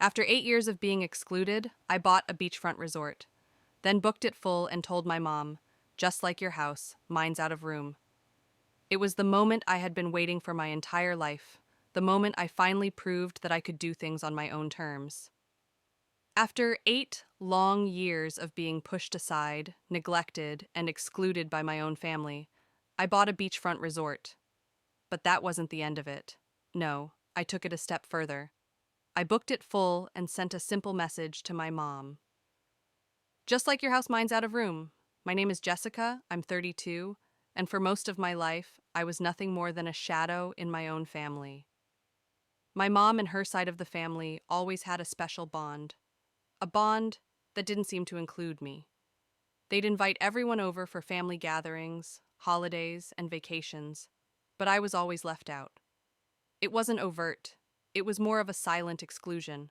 After 8 years of being excluded, I bought a beachfront resort, then booked it full and told my mom, just like your house, mine's out of room. It was the moment I had been waiting for my entire life, the moment I finally proved that I could do things on my own terms. After 8 long years of being pushed aside, neglected, and excluded by my own family, I bought a beachfront resort. But that wasn't the end of it. No, I took it a step further. I booked it full and sent a simple message to my mom. Just like your house, mine's out of room. My name is Jessica, I'm 32, and for most of my life, I was nothing more than a shadow in my own family. My mom and her side of the family always had a special bond. A bond that didn't seem to include me. They'd invite everyone over for family gatherings, holidays, and vacations, but I was always left out. It wasn't overt, it was more of a silent exclusion.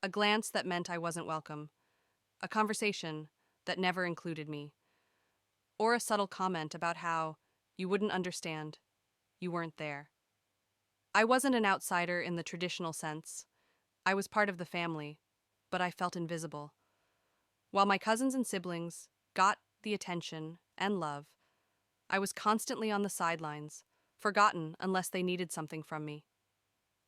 A glance that meant I wasn't welcome. A conversation that never included me. Or a subtle comment about how you wouldn't understand, you weren't there. I wasn't an outsider in the traditional sense. I was part of the family, but I felt invisible. While my cousins and siblings got the attention and love, I was constantly on the sidelines, forgotten unless they needed something from me.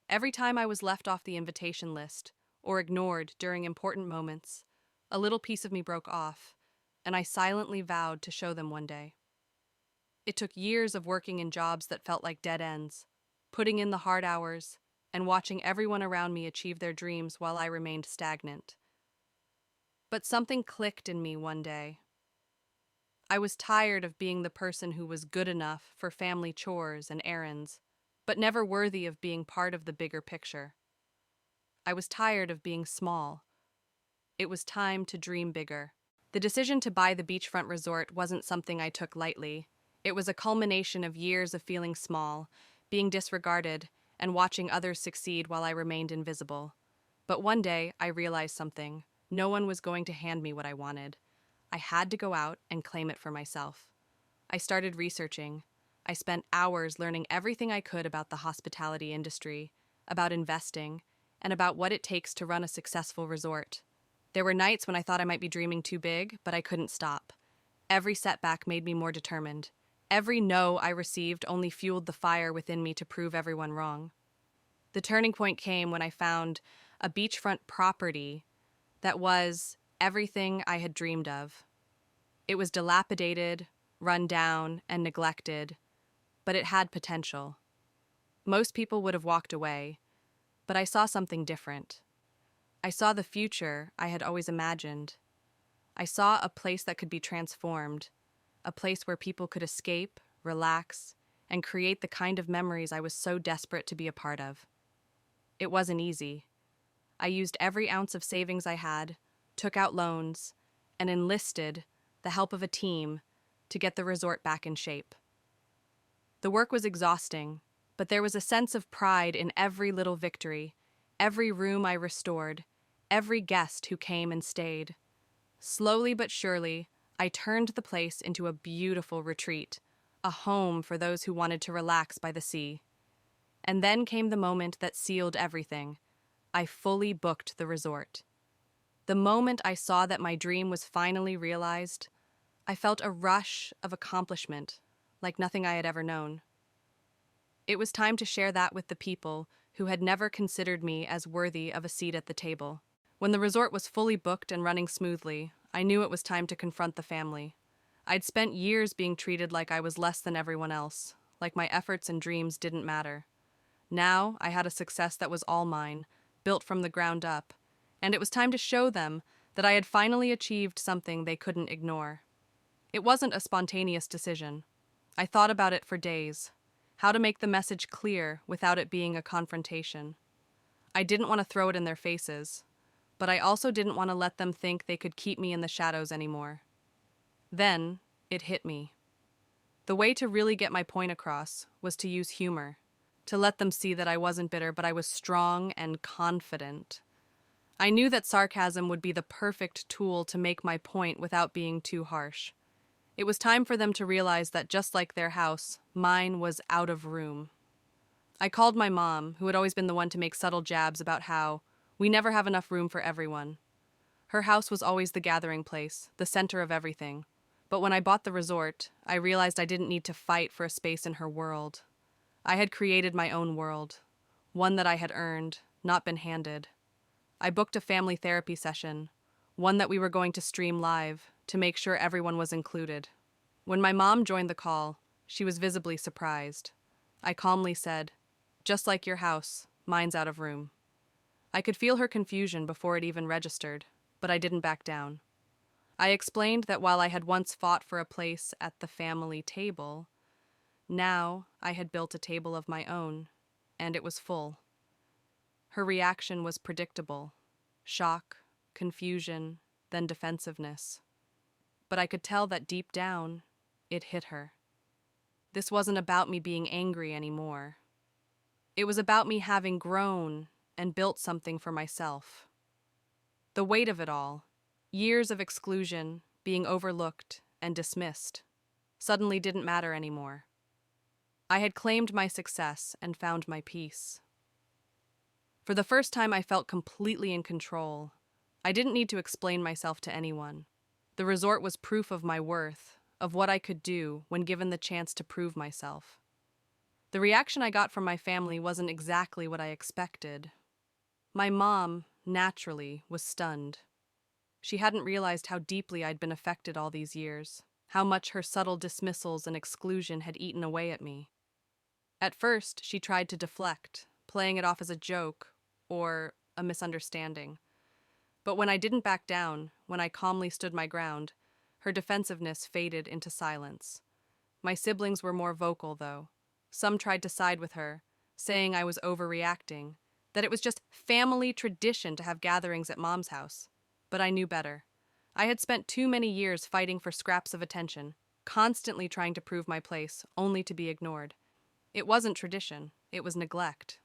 Every time I was left off the invitation list or ignored during important moments, a little piece of me broke off, and I silently vowed to show them one day. It took years of working in jobs that felt like dead ends, putting in the hard hours, and watching everyone around me achieve their dreams while I remained stagnant. But something clicked in me one day. I was tired of being the person who was good enough for family chores and errands, but never worthy of being part of the bigger picture. I was tired of being small. It was time to dream bigger. The decision to buy the beachfront resort wasn't something I took lightly. It was a culmination of years of feeling small, being disregarded, and watching others succeed while I remained invisible. But one day, I realized something. No one was going to hand me what I wanted. I had to go out and claim it for myself. I started researching. I spent hours learning everything I could about the hospitality industry, about investing, and about what it takes to run a successful resort. There were nights when I thought I might be dreaming too big, but I couldn't stop. Every setback made me more determined. Every no I received only fueled the fire within me to prove everyone wrong. The turning point came when I found a beachfront property that was everything I had dreamed of. It was dilapidated, run down, and neglected, but it had potential. Most people would have walked away, but I saw something different. I saw the future I had always imagined. I saw a place that could be transformed, a place where people could escape, relax, and create the kind of memories I was so desperate to be a part of. It wasn't easy. I used every ounce of savings I had, took out loans, and enlisted the help of a team to get the resort back in shape. The work was exhausting, but there was a sense of pride in every little victory, every room I restored, every guest who came and stayed. Slowly but surely, I turned the place into a beautiful retreat, a home for those who wanted to relax by the sea. And then came the moment that sealed everything. I fully booked the resort. The moment I saw that my dream was finally realized, I felt a rush of accomplishment, like nothing I had ever known. It was time to share that with the people who had never considered me as worthy of a seat at the table. When the resort was fully booked and running smoothly, I knew it was time to confront the family. I'd spent years being treated like I was less than everyone else, like my efforts and dreams didn't matter. Now, I had a success that was all mine, built from the ground up, and it was time to show them that I had finally achieved something they couldn't ignore. It wasn't a spontaneous decision. I thought about it for days, how to make the message clear without it being a confrontation. I didn't want to throw it in their faces, but I also didn't want to let them think they could keep me in the shadows anymore. Then, it hit me. The way to really get my point across was to use humor, to let them see that I wasn't bitter, but I was strong and confident. I knew that sarcasm would be the perfect tool to make my point without being too harsh. It was time for them to realize that just like their house, mine was out of room. I called my mom, who had always been the one to make subtle jabs about how We never have enough room for everyone. Her house was always the gathering place, the center of everything. But when I bought the resort, I realized I didn't need to fight for a space in her world. I had created my own world, one that I had earned, not been handed. I booked a family therapy session, one that we were going to stream live, to make sure everyone was included. When my mom joined the call, she was visibly surprised. I calmly said, "Just like your house, mine's out of room." I could feel her confusion before it even registered, but I didn't back down. I explained that while I had once fought for a place at the family table, now I had built a table of my own, and it was full. Her reaction was predictable: shock, confusion, then defensiveness. But I could tell that deep down, it hit her. This wasn't about me being angry anymore. It was about me having grown and built something for myself. The weight of it all, years of exclusion, being overlooked and dismissed, suddenly didn't matter anymore. I had claimed my success and found my peace. For the first time, I felt completely in control. I didn't need to explain myself to anyone. The resort was proof of my worth, of what I could do when given the chance to prove myself. The reaction I got from my family wasn't exactly what I expected. My mom, naturally, was stunned. She hadn't realized how deeply I'd been affected all these years, how much her subtle dismissals and exclusion had eaten away at me. At first, she tried to deflect, playing it off as a joke or a misunderstanding. But when I didn't back down, when I calmly stood my ground, her defensiveness faded into silence. My siblings were more vocal, though. Some tried to side with her, saying I was overreacting, that it was just family tradition to have gatherings at Mom's house. But I knew better. I had spent too many years fighting for scraps of attention, constantly trying to prove my place, only to be ignored. It wasn't tradition, it was neglect.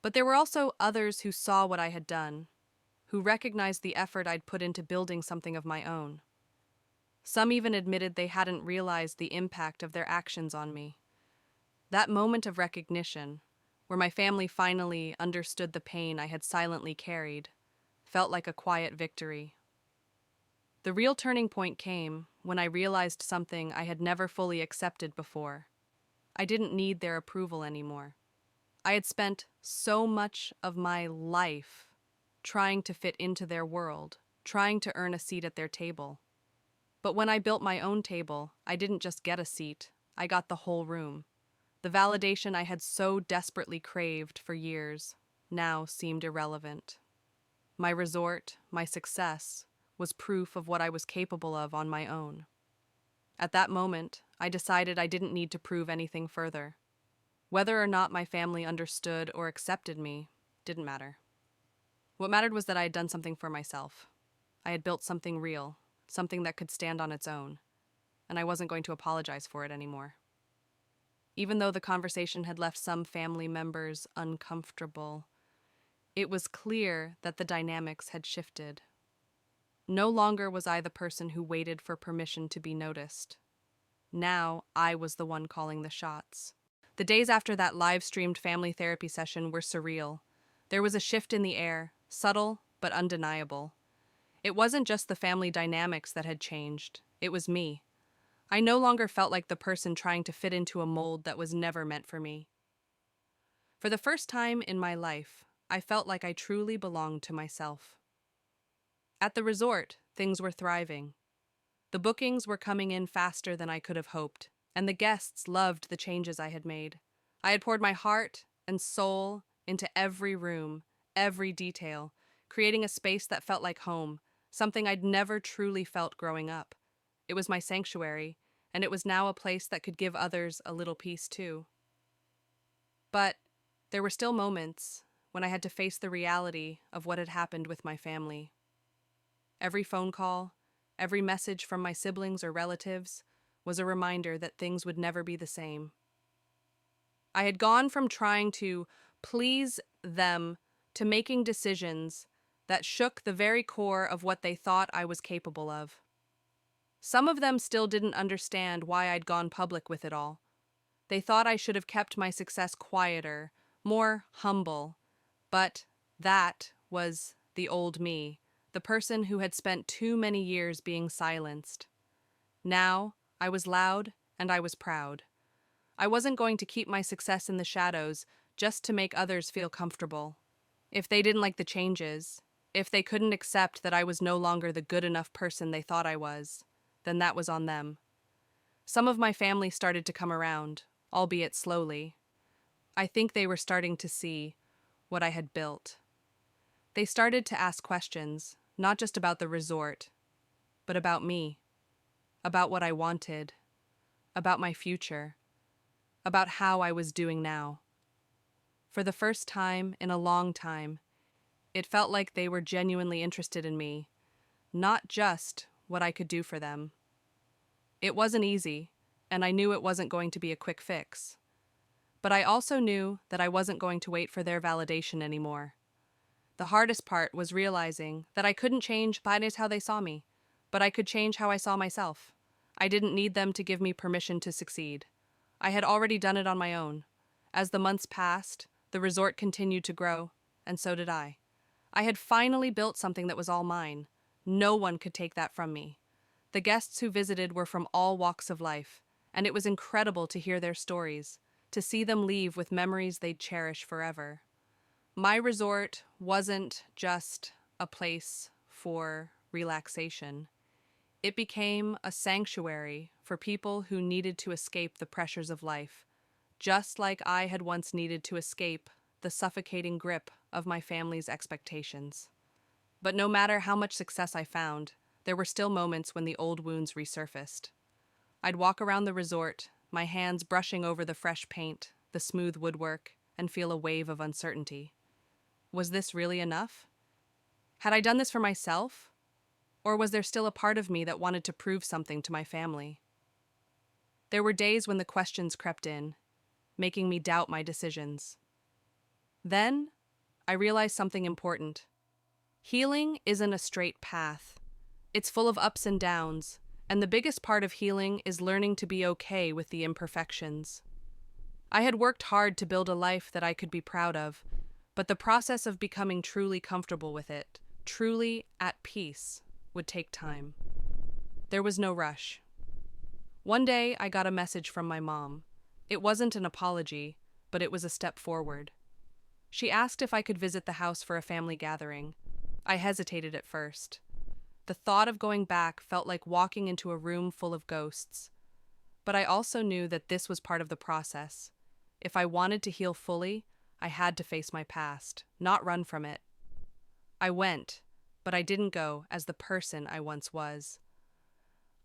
But there were also others who saw what I had done, who recognized the effort I'd put into building something of my own. Some even admitted they hadn't realized the impact of their actions on me. That moment of recognition, where my family finally understood the pain I had silently carried, felt like a quiet victory. The real turning point came when I realized something I had never fully accepted before. I didn't need their approval anymore. I had spent so much of my life trying to fit into their world, trying to earn a seat at their table. But when I built my own table, I didn't just get a seat, I got the whole room. The validation I had so desperately craved for years now seemed irrelevant. My resort, my success, was proof of what I was capable of on my own. At that moment, I decided I didn't need to prove anything further. Whether or not my family understood or accepted me didn't matter. What mattered was that I had done something for myself. I had built something real, something that could stand on its own, and I wasn't going to apologize for it anymore. Even though the conversation had left some family members uncomfortable, it was clear that the dynamics had shifted. No longer was I the person who waited for permission to be noticed. Now I was the one calling the shots. The days after that live-streamed family therapy session were surreal. There was a shift in the air, subtle but undeniable. It wasn't just the family dynamics that had changed, it was me. I no longer felt like the person trying to fit into a mold that was never meant for me. For the first time in my life, I felt like I truly belonged to myself. At the resort, things were thriving. The bookings were coming in faster than I could have hoped, and the guests loved the changes I had made. I had poured my heart and soul into every room, every detail, creating a space that felt like home, something I'd never truly felt growing up. It was my sanctuary, and it was now a place that could give others a little peace too. But there were still moments when I had to face the reality of what had happened with my family. Every phone call, every message from my siblings or relatives was a reminder that things would never be the same. I had gone from trying to please them to making decisions that shook the very core of what they thought I was capable of. Some of them still didn't understand why I'd gone public with it all. They thought I should have kept my success quieter, more humble, but That was the old me, the person who had spent too many years being silenced. Now, I was loud and I was proud. I wasn't going to keep my success in the shadows just to make others feel comfortable. If they didn't like the changes, if they couldn't accept that I was no longer the good enough person they thought I was, then that was on them. Some of my family started to come around, albeit slowly. I think they were starting to see what I had built. They started to ask questions, not just about the resort, but about me, about what I wanted, about my future, about how I was doing now. For the first time in a long time, it felt like they were genuinely interested in me, not just what I could do for them. It wasn't easy, and I knew it wasn't going to be a quick fix. But I also knew that I wasn't going to wait for their validation anymore. The hardest part was realizing that I couldn't change how they saw me, but I could change how I saw myself. I didn't need them to give me permission to succeed. I had already done it on my own. As the months passed, the resort continued to grow, and so did I. I had finally built something that was all mine. No one could take that from me. The guests who visited were from all walks of life, and it was incredible to hear their stories, to see them leave with memories they'd cherish forever. My resort wasn't just a place for relaxation. It became a sanctuary for people who needed to escape the pressures of life, just like I had once needed to escape the suffocating grip of my family's expectations. But no matter how much success I found, there were still moments when the old wounds resurfaced. I'd walk around the resort, my hands brushing over the fresh paint, the smooth woodwork, and feel a wave of uncertainty. Was this really enough? Had I done this for myself? Or was there still a part of me that wanted to prove something to my family? There were days when the questions crept in, making me doubt my decisions. Then, I realized something important. Healing isn't a straight path. It's full of ups and downs, and the biggest part of healing is learning to be okay with the imperfections. I had worked hard to build a life that I could be proud of, but the process of becoming truly comfortable with it, truly at peace, would take time. There was no rush. One day, I got a message from my mom. It wasn't an apology, but it was a step forward. She asked if I could visit the house for a family gathering. I hesitated at first. The thought of going back felt like walking into a room full of ghosts. But I also knew that this was part of the process. If I wanted to heal fully, I had to face my past, not run from it. I went, but I didn't go as the person I once was.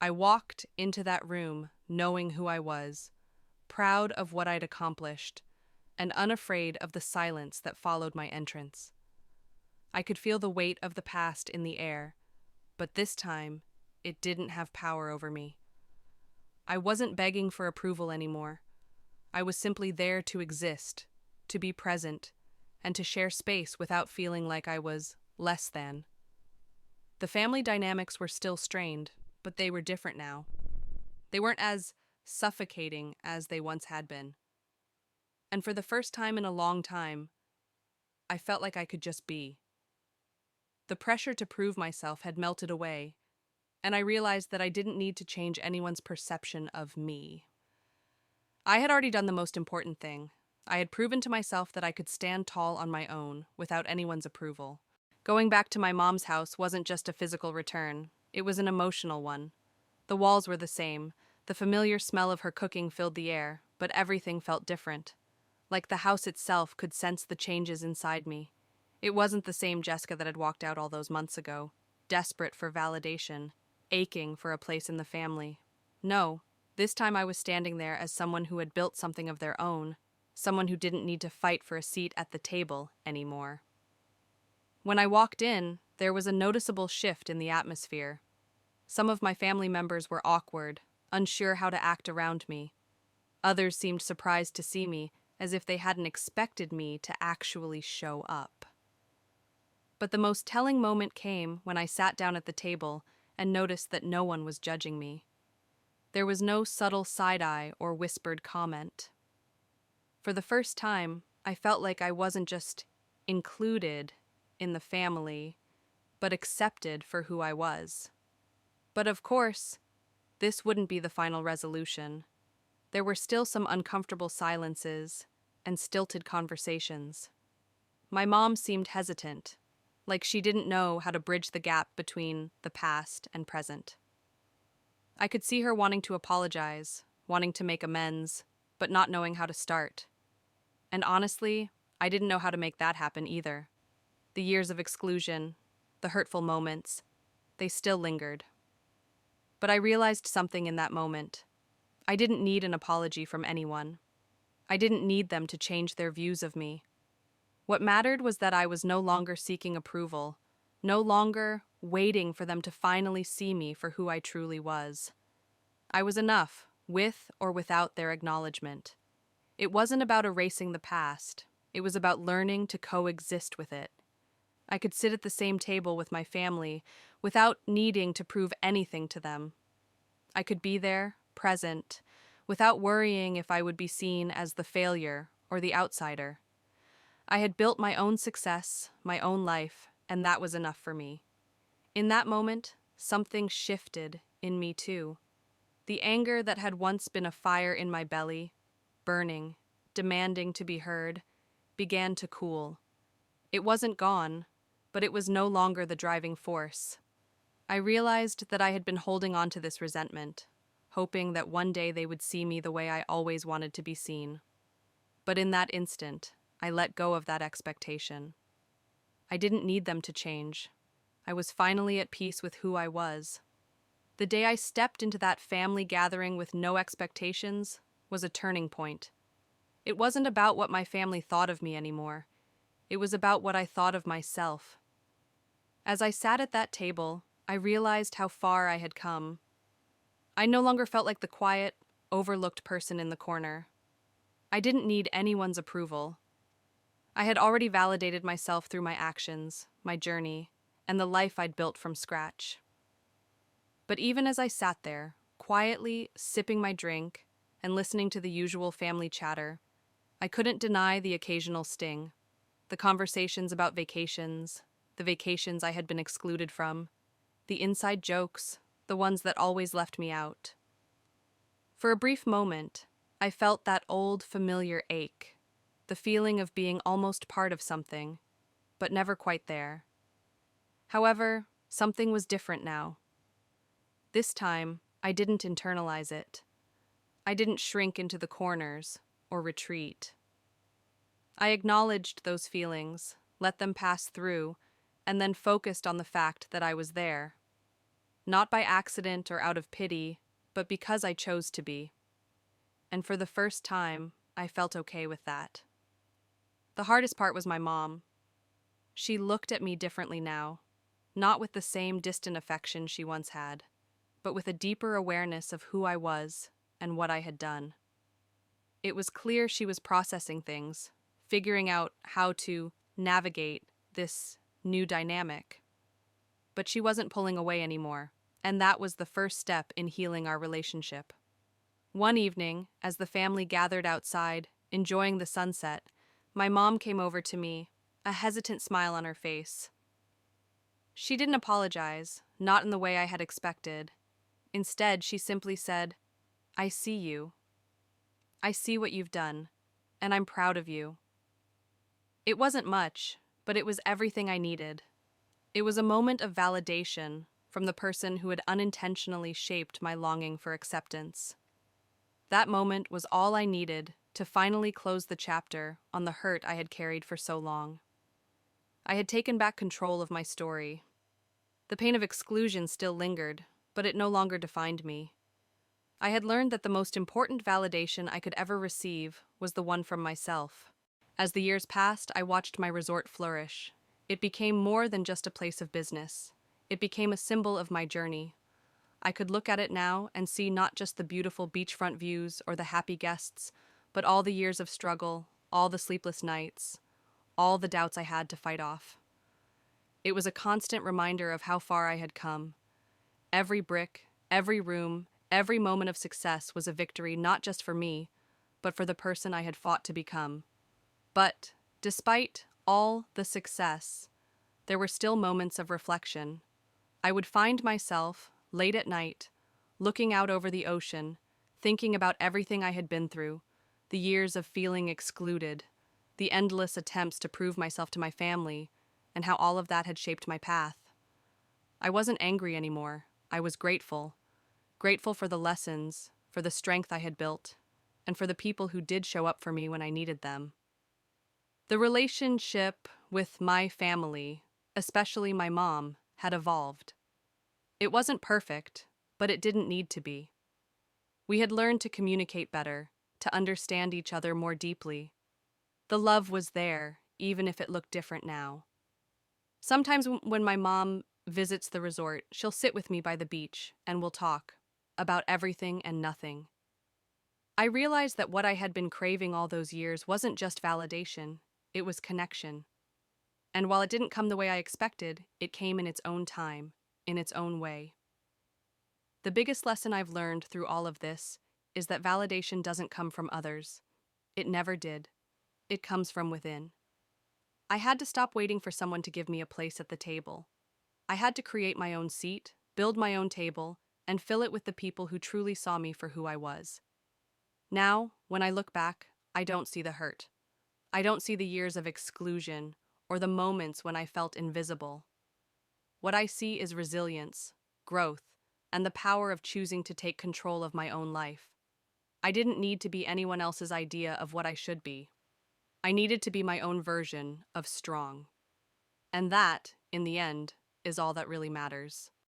I walked into that room knowing who I was, proud of what I'd accomplished, and unafraid of the silence that followed my entrance. I could feel the weight of the past in the air, but this time, it didn't have power over me. I wasn't begging for approval anymore. I was simply there to exist, to be present, and to share space without feeling like I was less than. The family dynamics were still strained, but they were different now. They weren't as suffocating as they once had been. And for the first time in a long time, I felt like I could just be. The pressure to prove myself had melted away, and I realized that I didn't need to change anyone's perception of me. I had already done the most important thing. I had proven to myself that I could stand tall on my own without anyone's approval. Going back to my mom's house wasn't just a physical return, it was an emotional one. The walls were the same, the familiar smell of her cooking filled the air, but everything felt different. Like the house itself could sense the changes inside me. It wasn't the same Jessica that had walked out all those months ago, desperate for validation, aching for a place in the family. No, this time I was standing there as someone who had built something of their own, someone who didn't need to fight for a seat at the table anymore. When I walked in, there was a noticeable shift in the atmosphere. Some of my family members were awkward, unsure how to act around me. Others seemed surprised to see me, as if they hadn't expected me to actually show up. But the most telling moment came when I sat down at the table and noticed that no one was judging me. There was no subtle side-eye or whispered comment. For the first time, I felt like I wasn't just included in the family, but accepted for who I was. But of course, this wouldn't be the final resolution. There were still some uncomfortable silences and stilted conversations. My mom seemed hesitant, like she didn't know how to bridge the gap between the past and present. I could see her wanting to apologize, wanting to make amends, but not knowing how to start. And honestly, I didn't know how to make that happen either. The years of exclusion, the hurtful moments, they still lingered. But I realized something in that moment. I didn't need an apology from anyone. I didn't need them to change their views of me. What mattered was that I was no longer seeking approval, no longer waiting for them to finally see me for who I truly was. I was enough, with or without their acknowledgement. It wasn't about erasing the past. It was about learning to coexist with it. I could sit at the same table with my family without needing to prove anything to them. I could be there, present, without worrying if I would be seen as the failure or the outsider. I had built my own success, my own life, and that was enough for me. In that moment, something shifted in me too. The anger that had once been a fire in my belly, burning, demanding to be heard, began to cool. It wasn't gone, but it was no longer the driving force. I realized that I had been holding on to this resentment, hoping that one day they would see me the way I always wanted to be seen. But in that instant, I let go of that expectation. I didn't need them to change. I was finally at peace with who I was. The day I stepped into that family gathering with no expectations was a turning point. It wasn't about what my family thought of me anymore. It was about what I thought of myself. As I sat at that table, I realized how far I had come. I no longer felt like the quiet, overlooked person in the corner. I didn't need anyone's approval. I had already validated myself through my actions, my journey, and the life I'd built from scratch. But even as I sat there, quietly sipping my drink and listening to the usual family chatter, I couldn't deny the occasional sting. The conversations about vacations, the vacations I had been excluded from, the inside jokes, the ones that always left me out. For a brief moment, I felt that old familiar ache, the feeling of being almost part of something, but never quite there. However, something was different now. This time, I didn't internalize it. I didn't shrink into the corners or retreat. I acknowledged those feelings, let them pass through, and then focused on the fact that I was there. Not by accident or out of pity, but because I chose to be. And for the first time, I felt okay with that. The hardest part was my mom. She looked at me differently now, not with the same distant affection she once had, but with a deeper awareness of who I was and what I had done. It was clear she was processing things, figuring out how to navigate this new dynamic. But she wasn't pulling away anymore, and that was the first step in healing our relationship. One evening, as the family gathered outside, enjoying the sunset, my mom came over to me, a hesitant smile on her face. She didn't apologize, not in the way I had expected. Instead, she simply said, "I see you. I see what you've done, and I'm proud of you." It wasn't much, but it was everything I needed. It was a moment of validation from the person who had unintentionally shaped my longing for acceptance. That moment was all I needed to finally close the chapter on the hurt I had carried for so long. I had taken back control of my story. The pain of exclusion still lingered, but it no longer defined me. I had learned that the most important validation I could ever receive was the one from myself. As the years passed, I watched my resort flourish. It became more than just a place of business. It became a symbol of my journey. I could look at it now and see not just the beautiful beachfront views or the happy guests, but all the years of struggle, all the sleepless nights, all the doubts I had to fight off. It was a constant reminder of how far I had come. Every brick, every room, every moment of success was a victory not just for me, but for the person I had fought to become. But, despite all the success, there were still moments of reflection. I would find myself, late at night, looking out over the ocean, thinking about everything I had been through, the years of feeling excluded, the endless attempts to prove myself to my family, and how all of that had shaped my path. I wasn't angry anymore. I was grateful. Grateful for the lessons, for the strength I had built, and for the people who did show up for me when I needed them. The relationship with my family, especially my mom, had evolved. It wasn't perfect, but it didn't need to be. We had learned to communicate better, to understand each other more deeply. The love was there, even if it looked different now. Sometimes when my mom visits the resort, she'll sit with me by the beach and we'll talk about everything and nothing. I realized that what I had been craving all those years wasn't just validation, it was connection. And while it didn't come the way I expected, it came in its own time, in its own way. The biggest lesson I've learned through all of this is that validation doesn't come from others. It never did. It comes from within. I had to stop waiting for someone to give me a place at the table. I had to create my own seat, build my own table, and fill it with the people who truly saw me for who I was. Now, when I look back, I don't see the hurt. I don't see the years of exclusion or the moments when I felt invisible. What I see is resilience, growth, and the power of choosing to take control of my own life. I didn't need to be anyone else's idea of what I should be. I needed to be my own version of strong. And that, in the end, is all that really matters.